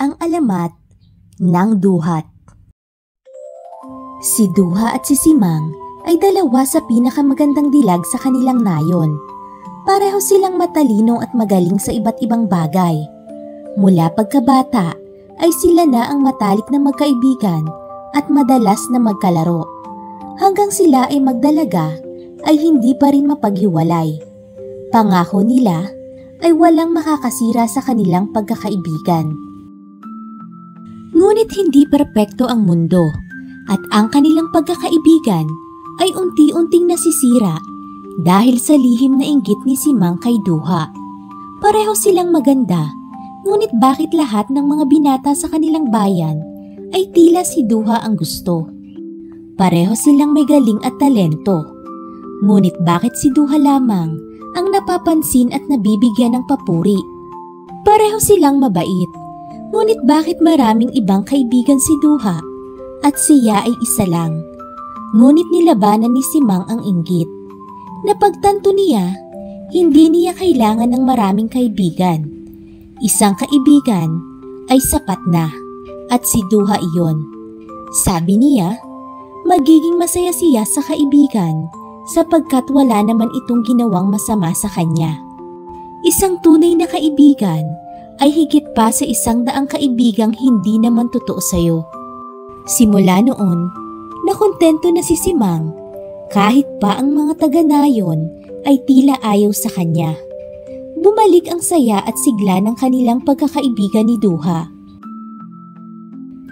Ang alamat ng duhat. Si Duha at si Simang ay dalawa sa pinakamagandang dilag sa kanilang nayon. Pareho silang matalino at magaling sa iba't ibang bagay. Mula pagkabata ay sila na ang matalik na magkaibigan at madalas na magkalaro. Hanggang sila ay magdalaga ay hindi pa rin mapaghiwalay. Pangako nila ay walang makakasira sa kanilang pagkakaibigan. Ngunit hindi perpekto ang mundo at ang kanilang pagkakaibigan ay unti-unting nasisira dahil sa lihim na inggit ni Simang kay Duha. Pareho silang maganda, ngunit bakit lahat ng mga binata sa kanilang bayan ay tila si Duha ang gusto? Pareho silang may galing at talento, ngunit bakit si Duha lamang ang napapansin at nabibigyan ng papuri? Pareho silang mabait, ngunit bakit maraming ibang kaibigan si Duha at siya ay isa lang? Ngunit nilabanan ni Simang ang inggit. Napagtanto niya, hindi niya kailangan ng maraming kaibigan. Isang kaibigan ay sapat na at si Duha iyon. Sabi niya, magiging masaya siya sa kaibigan sapagkat wala naman itong ginawang masama sa kanya. Isang tunay na kaibigan ay higit pa sa 100 kaibigang hindi naman totoo sa'yo. Simula noon, nakontento na si Simang kahit pa ang mga taga-nayon ay tila ayaw sa kanya. Bumalik ang saya at sigla ng kanilang pagkakaibigan ni Duha.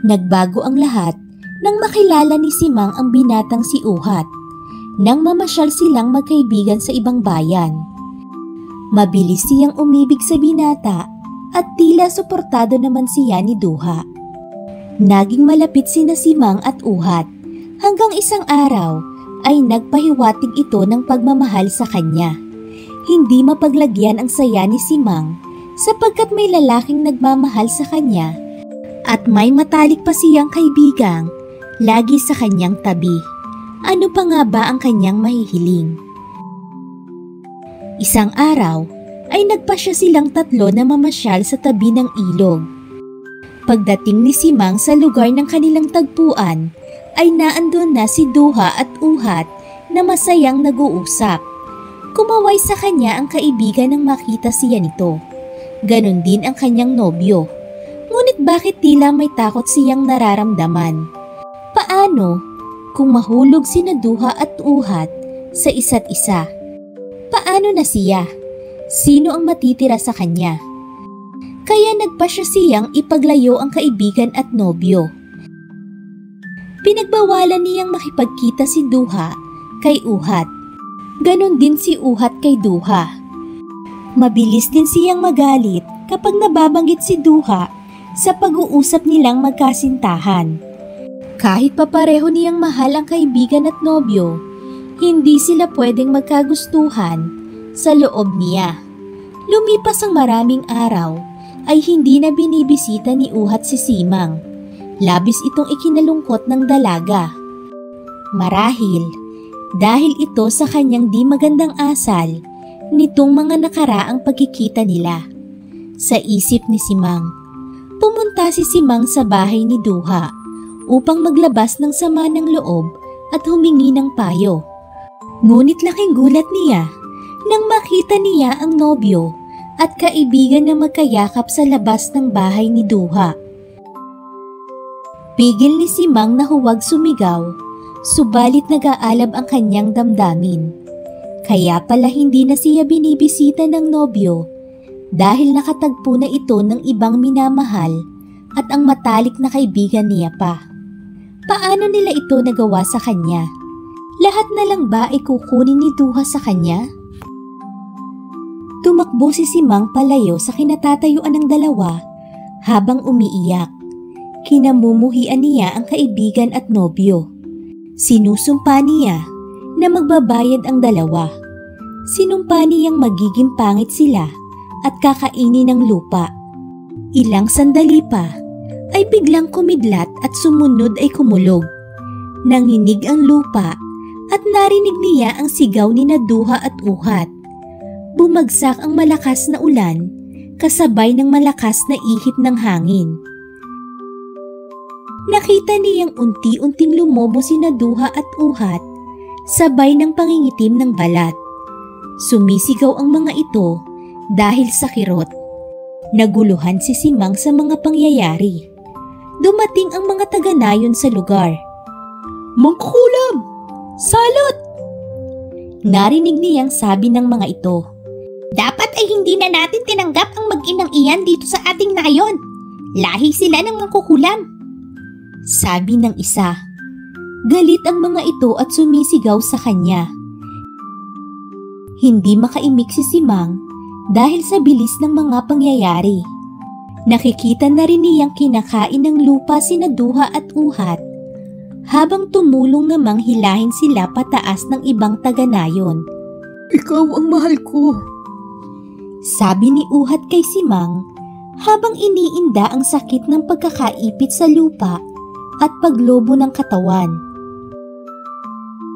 Nagbago ang lahat nang makilala ni Simang ang binatang si Uhat nang mamasyal silang magkaibigan sa ibang bayan. Mabilis siyang umibig sa binata at tila suportado naman siya ni Duha. Naging malapit sina Simang at Uhat hanggang isang araw ay nagpahiwatig ito ng pagmamahal sa kanya. Hindi mapaglagyan ang saya ni Simang sapagkat may lalaking nagmamahal sa kanya at may matalik pa siyang kaibigang lagi sa kanyang tabi. Ano pa nga ba ang kanyang mahihiling? Isang araw ay nagpasya silang tatlo na mamasyal sa tabi ng ilog. Pagdating ni Simang sa lugar ng kanilang tagpuan ay naandun na si Duha at Uhat na masayang nag-uusap. Kumaway sa kanya ang kaibigan nang makita siya nito. Ganon din ang kanyang nobyo. Ngunit bakit tila may takot siyang nararamdaman? Paano kung mahulog sina Duha at Uhat sa isa't isa? Paano na siya? Sino ang matitira sa kanya? Kaya nagpasya siyang ipaglayo ang kaibigan at nobyo. Pinagbawalan niyang makipagkita si Duha kay Uhat. Ganon din si Uhat kay Duha. Mabilis din siyang magalit kapag nababanggit si Duha sa pag-uusap nilang magkasintahan. Kahit papareho niyang mahal ang kaibigan at nobyo, hindi sila pwedeng magkagustuhan sa loob niya. Lumipas ang maraming araw ay hindi na binibisita ni Uhat si Simang. Labis itong ikinalungkot ng dalaga. Marahil dahil ito sa kanyang di magandang asal nitong mga nakaraang pagkikita nila. Sa isip ni Simang, pumunta si Simang sa bahay ni Duha upang maglabas ng sama ng loob at humingi ng payo. Ngunit laking gulat niya nang makita niya ang nobyo at kaibigan na magkayakap sa labas ng bahay ni Duha. Pigil ni Simang na huwag sumigaw, subalit nag-aalab ang kanyang damdamin. Kaya pala hindi na siya binibisita ng nobyo dahil nakatagpo na ito ng ibang minamahal at ang matalik na kaibigan niya pa. Paano nila ito nagawa sa kanya? Lahat na lang ba ay kukunin ni Duha sa kanya? Tumakbo si Simang palayo sa kinatatayuan ng dalawa habang umiiyak. Kinamumuhian niya ang kaibigan at nobyo. Sinusumpa niya na magbabayad ang dalawa. Sinumpa niyang magiging pangit sila at kakainin ng lupa. Ilang sandali pa ay biglang kumidlat at sumunod ay kumulog. Nanginig ang lupa at narinig niya ang sigaw ni Duha at Uhat. Bumagsak ang malakas na ulan kasabay ng malakas na ihip ng hangin. Nakita niyang unti-unting lumobo sina Duha at Uhat, sabay ng pangingitim ng balat. Sumisigaw ang mga ito dahil sa kirot. Naguluhan si Simang sa mga pangyayari. Dumating ang mga taga-nayon sa lugar. "Mangkukulam! Salot!" Narinig niyang sabi ng mga ito. "Dapat ay hindi na natin tinanggap ang mag-inang iyan dito sa ating nayon. Lahi sila ng mangkukulam," sabi ng isa. Galit ang mga ito at sumisigaw sa kanya. Hindi makaimik si Simang dahil sa bilis ng mga pangyayari. Nakikita na rin niyang kinakain ng lupa sina Duha at Uhat habang tumulong namang hilahin sila pataas ng ibang taga-nayon. "Ikaw ang mahal ko," sabi ni Uhat kay Simang habang iniinda ang sakit ng pagkakaipit sa lupa at paglobo ng katawan.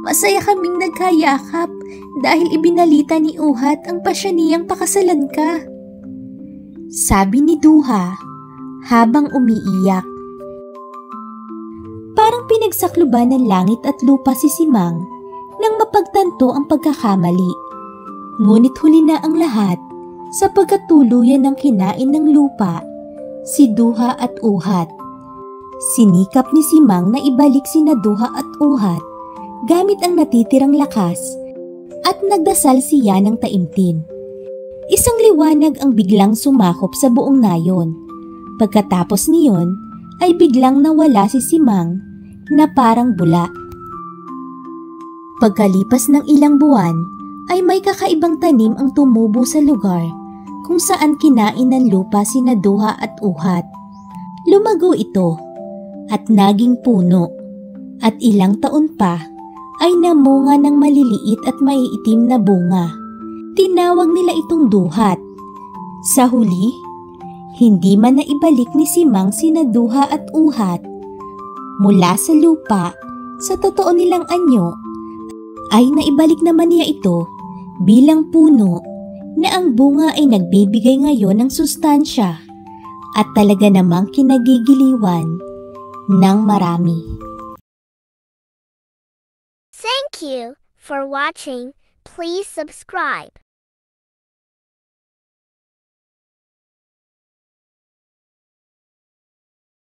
"Masaya kaming nagkayakap dahil ibinalita ni Uhat ang pasya niyang pakasalan ka," sabi ni Duha habang umiiyak. Parang pinagsakluban ng langit at lupa si Simang nang mapagtanto ang pagkakamali. Ngunit huli na ang lahat sa pagkatuluyan ng kinain ng lupa si Duha at Uhat. Sinikap ni Simang na ibalik sina Duha at Uhat gamit ang natitirang lakas at nagdasal siya ng taimtim. Isang liwanag ang biglang sumakop sa buong nayon. Pagkatapos niyon ay biglang nawala si Simang na parang bula. Pagkalipas ng ilang buwan ay may kakaibang tanim ang tumubo sa lugar kung saan kinain ng lupa sina Duha at Uhat. Lumago ito at naging puno at ilang taon pa ay namunga ng maliliit at maiitim na bunga. Tinawag nila itong Duhat. Sa huli, hindi man naibalik ni Simang sina Duha at Uhat mula sa lupa sa totoo nilang anyo, ay naibalik naman niya ito bilang puno na ang bunga ay nagbibigay ngayon ng sustansya at talaga namang kinagigiliwan ng marami. Thank you for watching. Please subscribe.